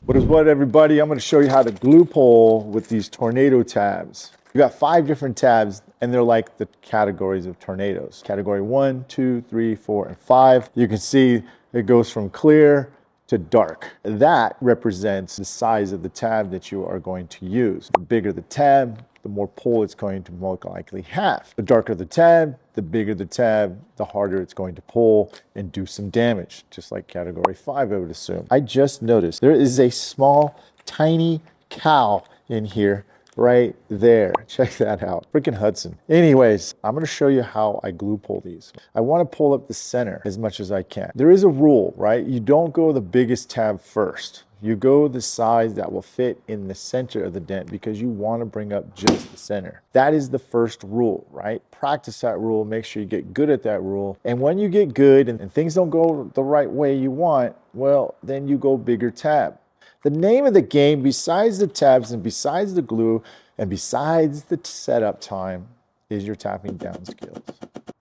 What is what, everybody? I'm going to show you how to glue pull with these tornado tabs. You got 5 different tabs, and they're like the categories of tornadoes. Category 1, 2, 3, 4, and 5. You can see it goes from clear to dark. That represents the size of the tab that you are going to use. The bigger the tab, the more pull it's going to more likely have. The darker the tab, the bigger the tab, the harder it's going to pull and do some damage, just like category 5, I would assume. I just noticed there is a small, tiny cow in here right there. Check that out. Freaking Hudson. Anyways, I'm going to show you how I glue pull these. I want to pull up the center as much as I can. There is a rule, right? You don't go the biggest tab first. You go the size that will fit in the center of the dent because you want to bring up just the center. That is the first rule, right? Practice that rule. Make sure you get good at that rule. And when you get good and things don't go the right way you want, well, then you go bigger tab. The name of the game, besides the tabs and besides the glue and besides the setup time, is your tapping down skills.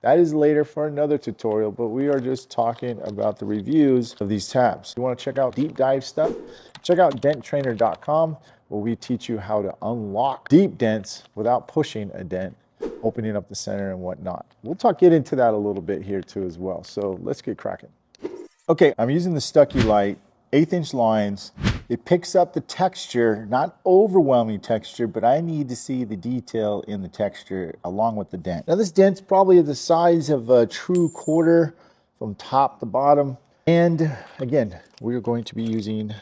That is later for another tutorial, but we are just talking about the reviews of these tabs. You want to check out deep dive stuff? Check out denttrainer.com, where we teach you how to unlock deep dents without pushing a dent, opening up the center and whatnot. We'll get into that a little bit here too as well. So let's get cracking. Okay, I'm using the Stucky Light 1/8" lines. It picks up the texture, not overwhelming texture, but I need to see the detail in the texture along with the dent. Now this dent's probably the size of a true quarter from top to bottom. And again, we're going to be using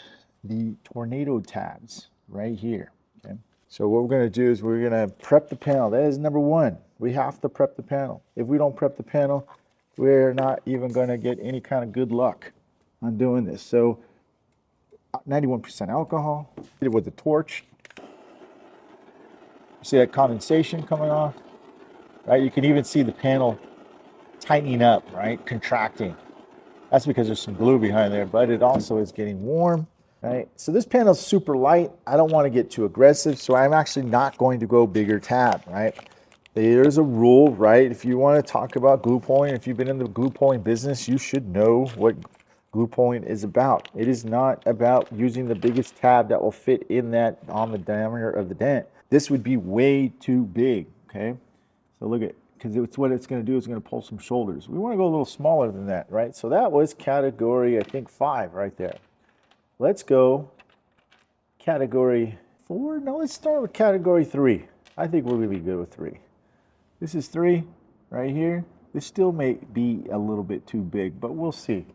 the tornado tabs right here. Okay? So what we're going to do is we're going to prep the panel. That is number 1. We have to prep the panel. If we don't prep the panel, we're not even going to get any kind of good luck on doing this. So 91% alcohol, hit it with a torch. You see that condensation coming off, right? You can even see the panel tightening up, right? Contracting. That's because there's some glue behind there, but it also is getting warm, right? So this panel is super light. I don't want to get too aggressive, so I'm actually not going to go bigger tab, right? There's a rule, right? If you want to talk about glue pulling, if you've been in the glue pulling business, you should know what glue pulling is about. It is not about using the biggest tab that will fit in that on the diameter of the dent. This would be way too big, okay? So look at, because it's what it's going to do is going to pull some shoulders. We want to go a little smaller than that, right? So that was category, I think, 5 right there. Let's go category 4. No, let's start with category 3. I think we'll be good with 3. This is 3 right here. This still may be a little bit too big, but we'll see.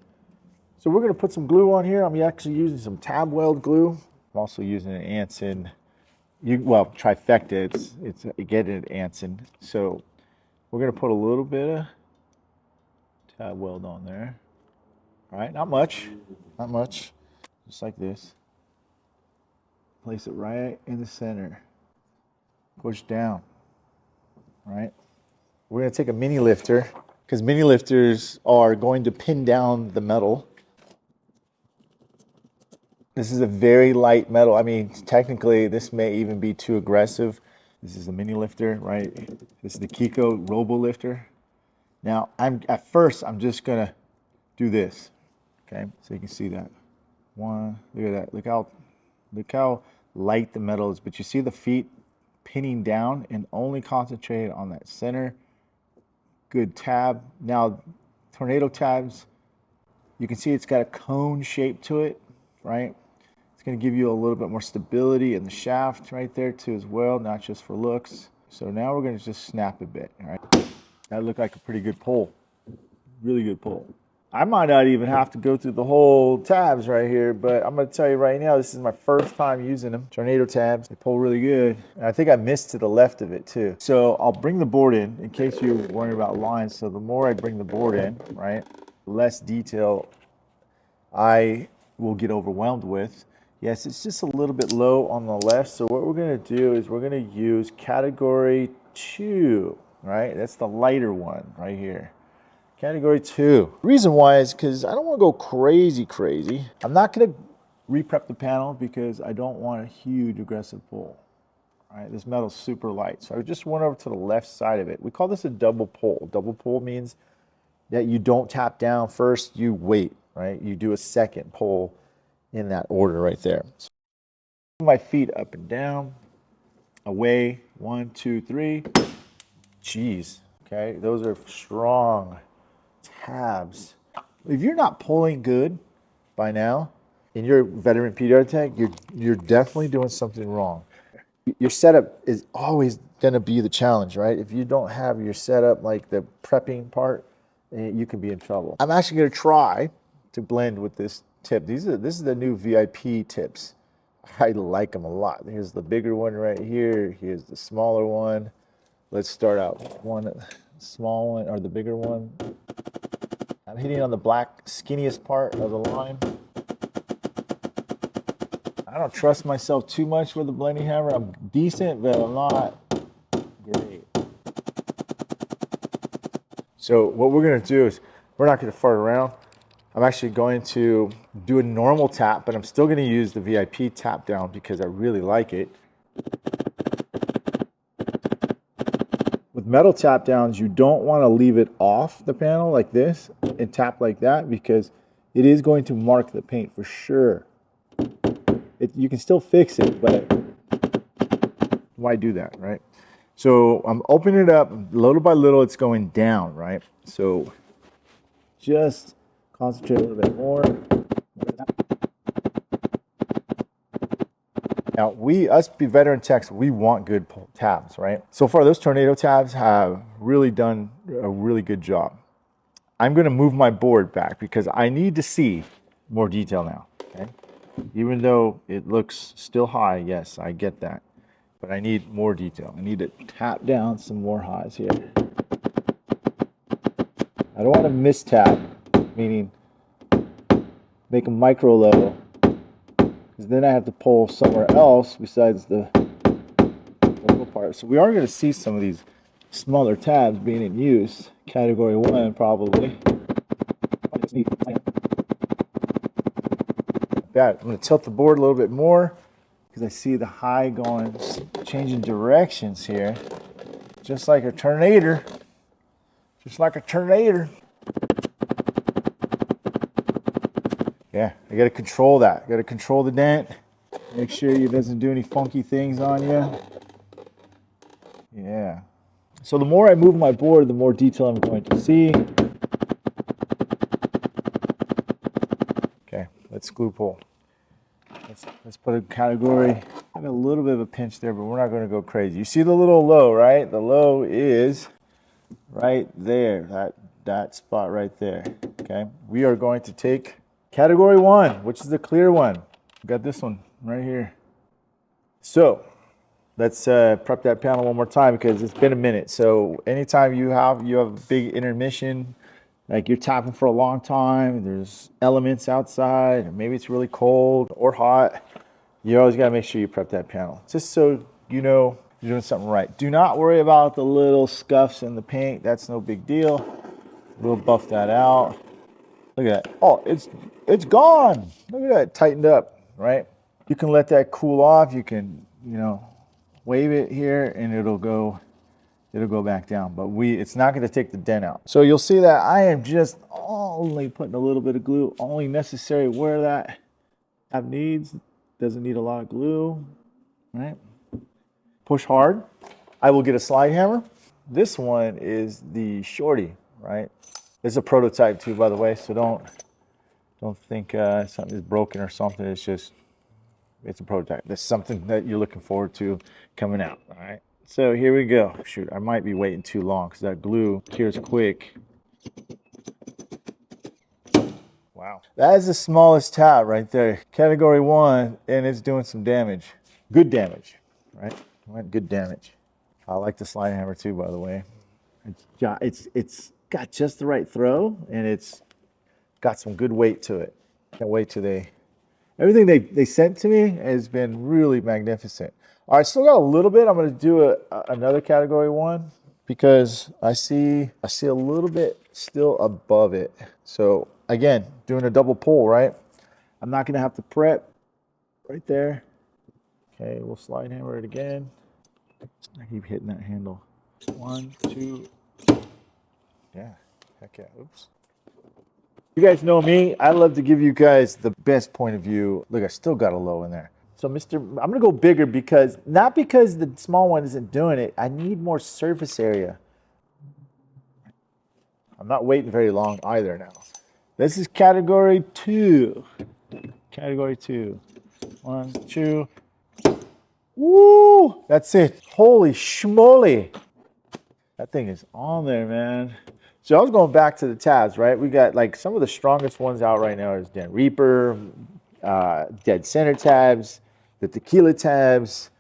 So we're going to put some glue on here. I'm actually using some tab weld glue. I'm also using an Anson, well, trifecta. It's get it at Anson. So we're going to put a little bit of tab weld on there. All right, not much, just like this. Place it right in the center. Push down. All right. We're going to take a mini lifter because mini lifters are going to pin down the metal. This is a very light metal. I mean, technically, this may even be too aggressive. This is a mini lifter, right? This is the Kiko Robo Lifter. Now, at first, I'm just gonna do this, okay? So you can see that. One, look at that. Look how light the metal is. But you see the feet pinning down and only concentrate on that center. Good tab. Now, tornado tabs, you can see it's got a cone shape to it, right? Going to give you a little bit more stability in the shaft right there too as well, not just for looks. So now we're going to just snap a bit, all right? That looked like a pretty good pull, really good pull. I might not even have to go through the whole tabs right here, but I'm going to tell you right now, this is my first time using them. Tornado tabs, they pull really good. And I think I missed to the left of it too. So I'll bring the board in case you're worrying about lines. So the more I bring the board in, right, the less detail I will get overwhelmed with. Yes, it's just a little bit low on the left. So what we're going to do is we're going to use category 2, right? That's the lighter one right here. Category 2. The reason why is because I don't want to go crazy. I'm not going to re-prep the panel because I don't want a huge aggressive pull. All right, this metal's super light. So I just went over to the left side of it. We call this a double pull. Double pull means that you don't tap down first, you wait, right? You do a second pull in that order right there. So my feet up and down, away, 1, 2, 3. Jeez, okay, those are strong tabs. If you're not pulling good by now, and you're a veteran PDR tech, you're definitely doing something wrong. Your setup is always going to be the challenge, right? If you don't have your setup, like the prepping part, you could be in trouble. I'm actually going to try to blend with this tip. This is the new VIP tips. I like them a lot. Here's the bigger one right here. Here's the smaller one. Let's start out with one small one, or the bigger one. I'm hitting on the black skinniest part of the line. I don't trust myself too much with the blending hammer. I'm decent, but I'm not great. So what we're gonna do is, we're not gonna fart around. I'm actually going to do a normal tap, but I'm still gonna use the VIP tap down because I really like it. With metal tap downs, you don't wanna leave it off the panel like this and tap like that, because it is going to mark the paint for sure. You can still fix it, but why do that, right? So I'm opening it up little by little. It's going down, right? So just concentrate a little bit more. Now, us veteran techs, we want good tabs, right? So far, those tornado tabs have really done a really good job. I'm going to move my board back because I need to see more detail now, okay? Even though it looks still high, yes, I get that. But I need more detail. I need to tap down some more highs here. I don't want to mistap, meaning make a micro level, because then I have to pull somewhere else besides the local part. So we are going to see some of these smaller tabs being in use. Category 1 probably. I'm going to tilt the board a little bit more because I see the high going, changing directions here. Just like a tornado. Just like a tornado. Yeah, I got to control that. Got to control the dent. Make sure it doesn't do any funky things on you. Yeah. So the more I move my board, the more detail I'm going to see. Okay, let's glue pull. Let's put a category. I have a little bit of a pinch there, but we're not going to go crazy. You see the little low, right? The low is right there, that spot right there. Okay, we are going to take category 1, which is the clear one. We got this one right here. So let's prep that panel one more time because it's been a minute. So anytime you have a big intermission, like you're tapping for a long time, there's elements outside, or maybe it's really cold or hot, you always got to make sure you prep that panel, just so you know you're doing something right. Do not worry about the little scuffs in the paint. That's no big deal. We'll buff that out. Look at that. Oh, it's gone. Look at that, tightened up, right? You can let that cool off. You can, wave it here and it'll go back down, but it's not going to take the dent out. So you'll see that I am just only putting a little bit of glue, only necessary where that tab needs. Doesn't need a lot of glue, right? Push hard. I will get a slide hammer. This one is the shorty, right? It's a prototype too, by the way, so don't think something is broken or something. It's a prototype. That's something that you're looking forward to coming out, all right? So here we go. Shoot, I might be waiting too long because that glue cures quick. Wow. That is the smallest tab right there. Category 1, and it's doing some damage. Good damage, right? Good damage. I like the slide hammer too, by the way. It's got just the right throw, and it's got some good weight to it. Can't wait till everything they sent to me has been really magnificent. All right, still got a little bit. I'm going to do another category 1 because I see a little bit still above it. So again, doing a double pull, right? I'm not going to have to prep right there. Okay, we'll slide hammer it again. I keep hitting that handle. 1, 2. Yeah, heck yeah. Oops. You guys know me. I love to give you guys the best point of view. Look, I still got a low in there. So I'm gonna go bigger because, not because the small one isn't doing it. I need more surface area. I'm not waiting very long either now. This is category 2. Category 2. 1, 2. Woo! That's it. Holy schmoly. That thing is on there, man. So I was going back to the tabs, right? We got like some of the strongest ones out right now is Dent Reaper, Dead Center tabs, the Tequila tabs,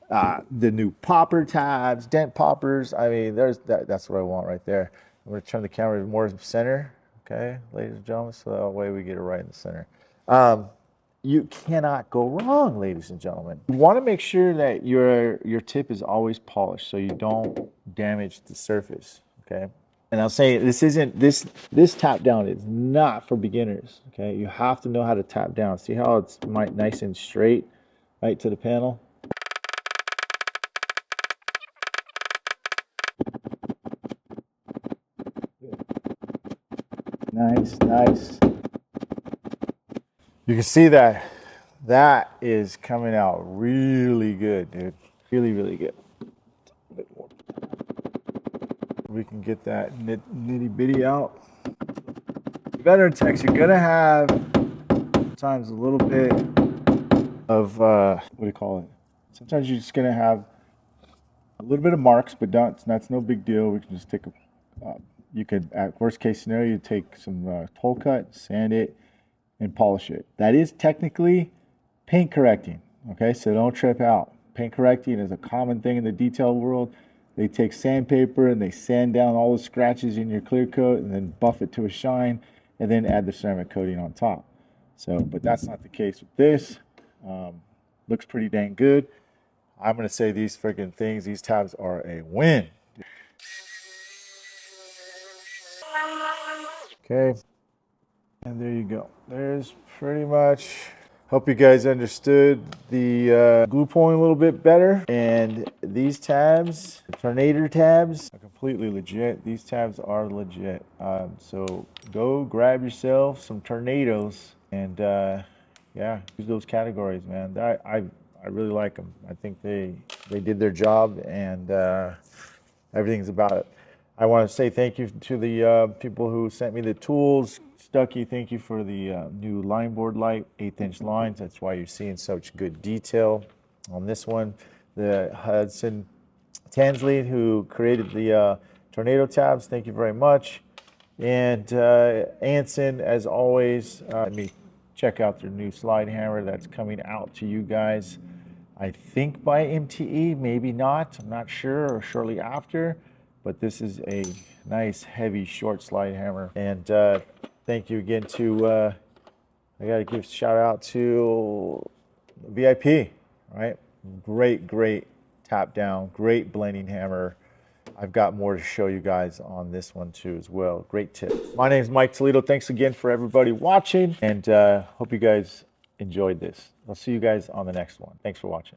the new popper tabs, Dent poppers. I mean, that's what I want right there. I'm going to turn the camera more center, okay, ladies and gentlemen, so that way we get it right in the center. You cannot go wrong, ladies and gentlemen. You want to make sure that your tip is always polished so you don't damage the surface, okay? And I'll say this tap down is not for beginners, okay? You have to know how to tap down. See how it's nice and straight right to the panel? Nice, nice. You can see that is coming out really good, dude. Really, really good. We can get that nitty bitty out. Veteran techs, you're gonna have sometimes a little bit of what do you call it? Sometimes you're just gonna have a little bit of marks, but that's no big deal. We can just take you could, at worst case scenario, you take some toll cut, sand it, and polish it. That is technically paint correcting, okay? So don't trip out. Paint correcting is a common thing in the detail world. They take sandpaper and they sand down all the scratches in your clear coat and then buff it to a shine and then add the ceramic coating on top. So, but that's not the case with this. Looks pretty dang good. I'm gonna say these freaking things, these tabs are a win. Okay, and there you go. There's pretty much, hope you guys understood the glue pulling a little bit better. And these tabs, the Tornado tabs, are completely legit. These tabs are legit. So go grab yourself some Tornadoes and yeah, use those categories, man. I really like them. I think they did their job, and everything's about it. I want to say thank you to the people who sent me the tools. Stucky, thank you for the new line board light, 1/8" lines. That's why you're seeing such good detail on this one. The Hudson Tansley, who created the Tornado tabs, thank you very much. And Anson, as always, let me check out their new slide hammer that's coming out to you guys. I think by MTE, maybe not. I'm not sure, or shortly after. But this is a nice, heavy, short slide hammer. And thank you again to, I got to give a shout out to VIP, right? Great, great tap down, great blending hammer. I've got more to show you guys on this one too as well. Great tips. My name is Mike Toledo. Thanks again for everybody watching, and hope you guys enjoyed this. I'll see you guys on the next one. Thanks for watching.